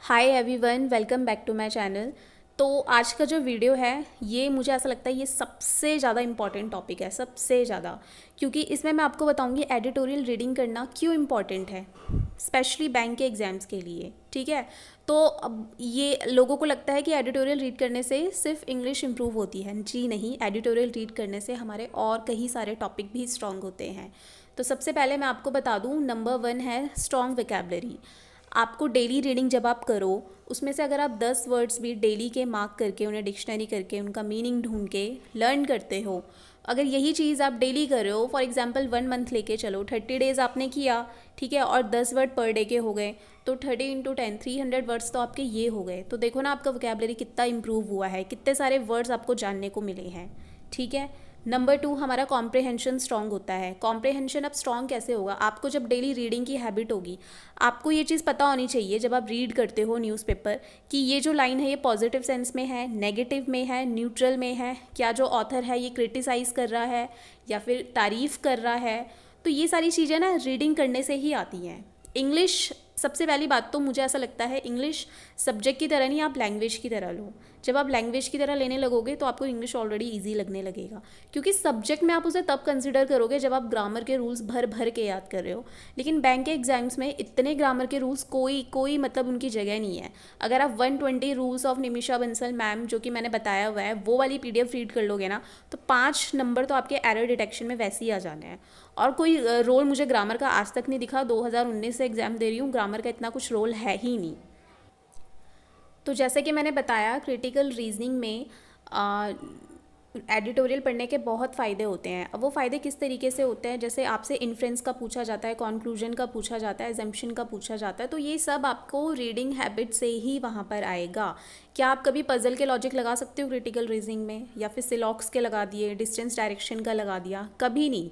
Hi everyone, welcome back to my channel. तो आज का जो वीडियो है ये मुझे ऐसा लगता है ये सबसे ज़्यादा इम्पॉर्टेंट टॉपिक है, सबसे ज़्यादा, क्योंकि इसमें मैं आपको बताऊंगी एडिटोरियल रीडिंग करना क्यों इम्पॉर्टेंट है, स्पेशली बैंक के एग्ज़ाम्स के लिए। ठीक है, तो अब ये लोगों को लगता है कि एडिटोरियल रीड करने से सिर्फ इंग्लिश इम्प्रूव होती है। जी नहीं, एडिटोरियल रीड करने से हमारे और कई सारे टॉपिक भी स्ट्रॉन्ग होते हैं। तो सबसे पहले मैं आपको बता दूँ, नंबर 1 है स्ट्रॉन्ग वोकैबुलरी। आपको डेली रीडिंग जब आप करो, उसमें से अगर आप 10 वर्ड्स भी डेली के मार्क करके, उन्हें डिक्शनरी करके, उनका मीनिंग ढूंढ के लर्न करते हो, अगर यही चीज़ आप डेली कर रहे हो, फॉर एग्जांपल 1 मंथ लेके चलो, 30 डेज़ आपने किया, ठीक है, और 10 वर्ड पर डे के हो गए, तो 30 इंटू 10 300 वर्ड्स तो आपके ये हो गए। तो देखो ना आपका वोकैबुलरी कितना इंप्रूव हुआ है, कितने सारे वर्ड्स आपको जानने को मिले हैं। ठीक है, नंबर 2 हमारा कॉम्प्रहेंशन स्ट्रॉन्ग होता है। कॉम्प्रहेंशन अब स्ट्रॉन्ग कैसे होगा? आपको जब डेली रीडिंग की हैबिट होगी, आपको ये चीज़ पता होनी चाहिए जब आप रीड करते हो न्यूज़पेपर कि ये जो लाइन है ये पॉजिटिव सेंस में है, नेगेटिव में है, न्यूट्रल में है, क्या जो ऑथर है ये क्रिटिसाइज़ कर रहा है या फिर तारीफ़ कर रहा है। तो ये सारी चीज़ें ना रीडिंग करने से ही आती हैं। इंग्लिश, सबसे पहली बात तो मुझे ऐसा लगता है इंग्लिश सब्जेक्ट की तरह नहीं, आप लैंग्वेज की तरह लो। जब आप लैंग्वेज की तरह लेने लगोगे तो आपको इंग्लिश ऑलरेडी इजी लगने लगेगा, क्योंकि सब्जेक्ट में आप उसे तब कंसिडर करोगे जब आप ग्रामर के रूल्स भर भर के याद कर रहे हो। लेकिन बैंक के एग्जाम्स में इतने ग्रामर के रूल्स कोई मतलब उनकी जगह नहीं है। अगर आप 120 rules of Nimisha Bansal ma'am, जो कि मैंने बताया हुआ है, वो वाली PDF रीड कर लोगे ना, तो 5 नंबर तो आपके एरर डिटेक्शन में वैसे ही आ जाने हैं। और कोई रोल मुझे ग्रामर का आज तक नहीं दिखा, 2019 से एग्ज़ाम दे रही हूँ, ग्रामर का इतना कुछ रोल है ही नहीं। तो जैसे कि मैंने बताया, क्रिटिकल रीजनिंग में एडिटोरियल पढ़ने के बहुत फ़ायदे होते हैं। अब वो फ़ायदे किस तरीके से होते हैं, जैसे आपसे इन्फ्रेंस का पूछा जाता है, कॉन्क्लूजन का पूछा जाता है, एजम्पशन का पूछा जाता है, तो ये सब आपको रीडिंग हैबिट से ही वहाँ पर आएगा। क्या आप कभी पजल के लॉजिक लगा सकते हो क्रिटिकल रीजनिंग में, या फिर सिलॉक्स के लगा दिए, डिस्टेंस डायरेक्शन का लगा दिया? कभी नहीं,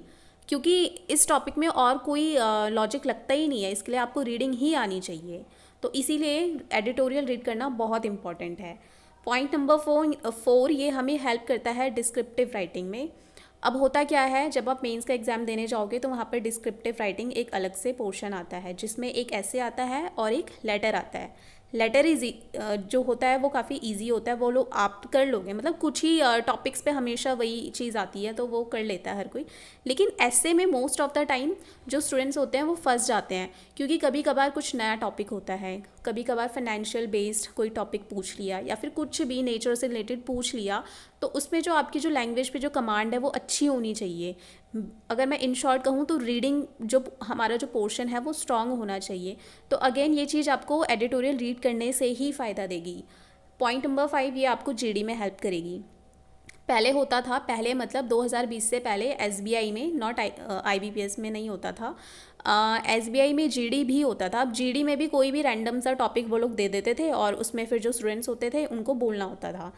क्योंकि इस टॉपिक में और कोई लॉजिक लगता ही नहीं है, इसके लिए आपको रीडिंग ही आनी चाहिए। तो इसीलिए एडिटोरियल रीड करना बहुत इंपॉर्टेंट है। पॉइंट नंबर 4, ये हमें हेल्प करता है डिस्क्रिप्टिव राइटिंग में। अब होता क्या है, जब आप मेंस का एग्ज़ाम देने जाओगे तो वहाँ पर डिस्क्रिप्टिव राइटिंग एक अलग से पोर्शन आता है, जिसमें एक ऐसे आता है और एक लेटर आता है। लेटर इजी जो होता है वो काफ़ी इजी होता है, वो लोग आप कर लोगे, मतलब कुछ ही टॉपिक्स पे हमेशा वही चीज़ आती है तो वो कर लेता है हर कोई। लेकिन ऐसे में मोस्ट ऑफ द टाइम जो स्टूडेंट्स होते हैं वो फंस जाते हैं, क्योंकि कभी कभार कुछ नया टॉपिक होता है, कभी कभार फाइनेंशियल बेस्ड कोई टॉपिक पूछ लिया या फिर कुछ भी नेचर से रिलेटेड पूछ लिया, तो उसमें जो आपकी जो लैंग्वेज पे जो कमांड है वो अच्छी होनी चाहिए। अगर मैं इन शॉर्ट कहूँ तो रीडिंग जो हमारा जो पोर्शन है वो स्ट्रांग होना चाहिए। तो अगेन ये चीज़ आपको एडिटोरियल रीड करने से ही फ़ायदा देगी। पॉइंट नंबर 5, ये आपको GD में हेल्प करेगी। पहले होता था, पहले मतलब 2020 से पहले SBI में, नॉट IBPS में नहीं होता था, SBI में GD भी होता था। अब GD में भी कोई भी रैंडम सा टॉपिक वो लोग दे देते थे और उसमें फिर जो स्टूडेंट्स होते थे उनको बोलना होता था।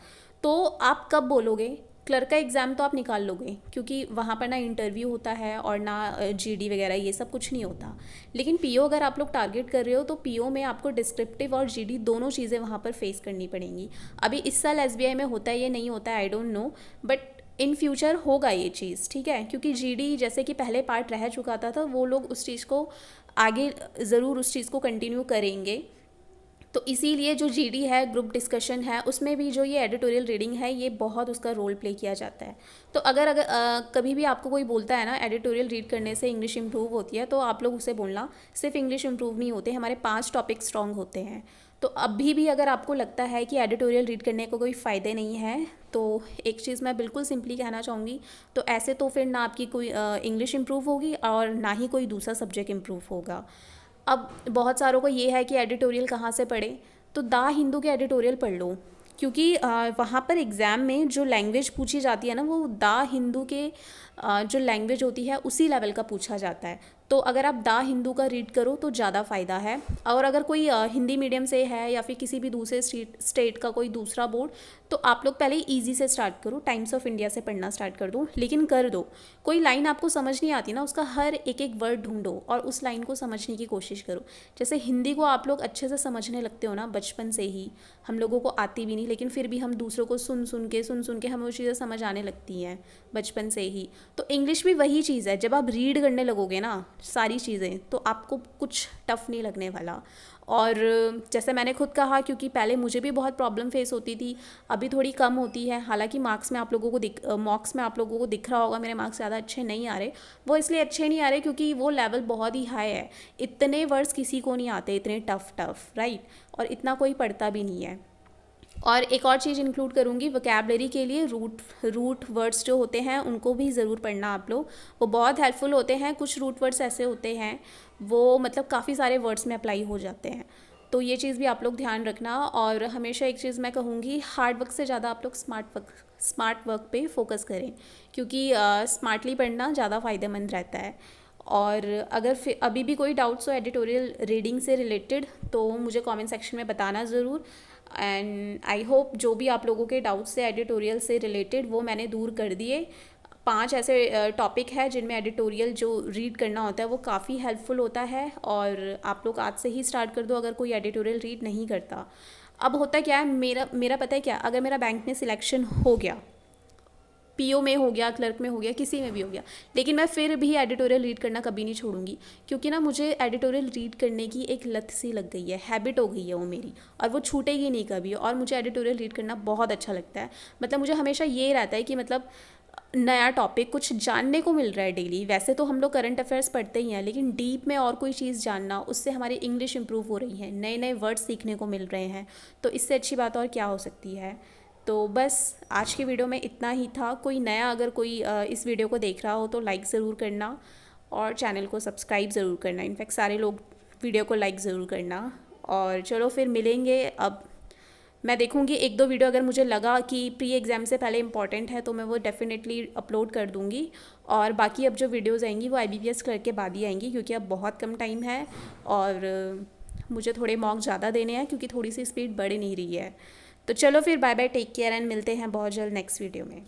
तो आप कब बोलोगे? क्लर्क का एग्ज़ाम तो आप निकाल लोगे, क्योंकि वहाँ पर ना इंटरव्यू होता है और ना GD वगैरह ये सब कुछ नहीं होता। लेकिन PO अगर आप लोग टारगेट कर रहे हो तो PO में आपको डिस्क्रिप्टिव और GD दोनों चीज़ें वहाँ पर फेस करनी पड़ेंगी। अभी इस साल SBI में होता है, ये नहीं होता है, I don't know, but in future होगा ये चीज़। ठीक है, क्योंकि GD जैसे कि पहले पार्ट रह चुका था, तो वो लोग उस चीज़ को आगे ज़रूर उस चीज़ को कंटिन्यू करेंगे। तो इसीलिए जो GD है, ग्रुप डिस्कशन है, उसमें भी जो ये एडिटोरियल रीडिंग है ये बहुत उसका रोल प्ले किया जाता है। तो अगर कभी भी आपको कोई बोलता है ना एडिटोरियल रीड करने से इंग्लिश इंप्रूव होती है, तो आप लोग उसे बोलना सिर्फ इंग्लिश इंप्रूव नहीं होते, हमारे 5 टॉपिक स्ट्रॉन्ग होते हैं। तो अभी भी अगर आपको लगता है कि एडिटोरियल रीड करने को कोई फ़ायदे नहीं है, तो एक चीज़ मैं बिल्कुल सिंपली कहना चाहूँगी, तो ऐसे तो फिर ना आपकी कोई इंग्लिश इंप्रूव होगी और ना ही कोई दूसरा सब्जेक्ट इंप्रूव होगा। अब बहुत सारों को ये है कि एडिटोरियल कहाँ से पढ़े, तो द हिंदू के एडिटोरियल पढ़ लो, क्योंकि वहाँ पर एग्ज़ाम में जो लैंग्वेज पूछी जाती है ना, वो द हिंदू के जो लैंग्वेज होती है उसी लेवल का पूछा जाता है। तो अगर आप द हिंदू का रीड करो तो ज़्यादा फ़ायदा है। और अगर कोई हिंदी मीडियम से है या फिर किसी भी दूसरे स्टेट का कोई दूसरा बोर्ड, तो आप लोग पहले ईजी से स्टार्ट करो, टाइम्स ऑफ इंडिया से पढ़ना स्टार्ट कर दो। लेकिन कर दो, कोई लाइन आपको समझ नहीं आती ना, उसका हर एक एक वर्ड ढूंढो और उस लाइन को समझने की कोशिश करो। जैसे हिंदी को आप लोग अच्छे से समझने लगते हो ना बचपन से ही, हम लोगों को आती भी नहीं, लेकिन फिर भी हम दूसरों को सुन सुन के हमें वो चीज़ें समझ आने लगती हैं बचपन से ही। तो इंग्लिश भी वही चीज़ है, जब आप रीड करने लगोगे ना सारी चीज़ें, तो आपको कुछ टफ नहीं लगने वाला। और जैसे मैंने खुद कहा, क्योंकि पहले मुझे भी बहुत प्रॉब्लम फेस होती थी, अभी थोड़ी कम होती है। हालांकि मार्क्स में आप लोगों को मॉक्स में आप लोगों को दिख रहा होगा मेरे मार्क्स ज़्यादा अच्छे नहीं आ रहे। वो इसलिए अच्छे नहीं आ रहे क्योंकि वो लेवल बहुत ही हाई है। इतने वर्ड्स किसी को नहीं आते, इतने टफ राइट, और इतना कोई पढ़ता भी नहीं है। और एक और चीज़ इंक्लूड करूँगी, वोकैबलरी के लिए रूट वर्ड्स जो होते हैं उनको भी ज़रूर पढ़ना आप लोग, वो बहुत हेल्पफुल होते हैं। कुछ रूट वर्ड्स ऐसे होते हैं वो मतलब काफ़ी सारे वर्ड्स में अप्लाई हो जाते हैं, तो ये चीज़ भी आप लोग ध्यान रखना। और हमेशा एक चीज़ मैं कहूँगी, हार्ड वर्क से ज़्यादा आप लोग स्मार्ट वर्क पे फोकस करें, क्योंकि स्मार्टली पढ़ना ज़्यादा फ़ायदेमंद रहता है। और अगर फिर अभी भी कोई डाउट्स हो एडिटोरियल रीडिंग से रिलेटेड तो मुझे कमेंट सेक्शन में बताना ज़रूर। एंड आई होप जो भी आप लोगों के डाउट्स थे एडिटोरियल से रिलेटेड वो मैंने दूर कर दिए। 5 ऐसे टॉपिक है जिनमें एडिटोरियल जो रीड करना होता है वो काफ़ी हेल्पफुल होता है, और आप लोग आज से ही स्टार्ट कर दो अगर कोई एडिटोरियल रीड नहीं करता। अब होता क्या है, मेरा पता है क्या, अगर मेरा बैंक में सिलेक्शन हो गया, पीओ में हो गया, क्लर्क में हो गया, किसी में भी हो गया, लेकिन मैं फिर भी एडिटोरियल रीड करना कभी नहीं छोड़ूंगी, क्योंकि ना मुझे एडिटोरियल रीड करने की एक लत सी लग गई है, हैबिट हो गई है वो मेरी, और वो छूटेगी नहीं कभी। और मुझे एडिटोरियल रीड करना बहुत अच्छा लगता है। मतलब मुझे हमेशा ये रहता है कि मतलब नया टॉपिक कुछ जानने को मिल रहा है डेली। वैसे तो हम लोग करंट अफेयर्स पढ़ते ही हैं, लेकिन डीप में और कोई चीज़ जानना, उससे हमारी इंग्लिश इंप्रूव हो रही है, नए नए वर्ड सीखने को मिल रहे हैं, तो इससे अच्छी बात और क्या हो सकती है। तो बस आज की वीडियो में इतना ही था। कोई नया अगर कोई इस वीडियो को देख रहा हो तो लाइक ज़रूर करना, और चैनल को सब्सक्राइब ज़रूर करना। इनफैक्ट सारे लोग वीडियो को लाइक ज़रूर करना। और चलो फिर मिलेंगे। अब मैं देखूंगी 1-2 वीडियो अगर मुझे लगा कि प्री एग्ज़ाम से पहले इंपॉर्टेंट है तो मैं वो डेफिनेटली अपलोड कर दूंगी। और बाकी अब जो वीडियोज़ आएंगी वो IBPS क्लर्क के बाद ही आएंगी, क्योंकि अब बहुत कम टाइम है और मुझे थोड़े मॉक ज़्यादा देने हैं, क्योंकि थोड़ी सी स्पीड बढ़ नहीं रही है। तो चलो फिर bye bye, take care, and मिलते हैं बहुत जल्द नेक्स्ट वीडियो में।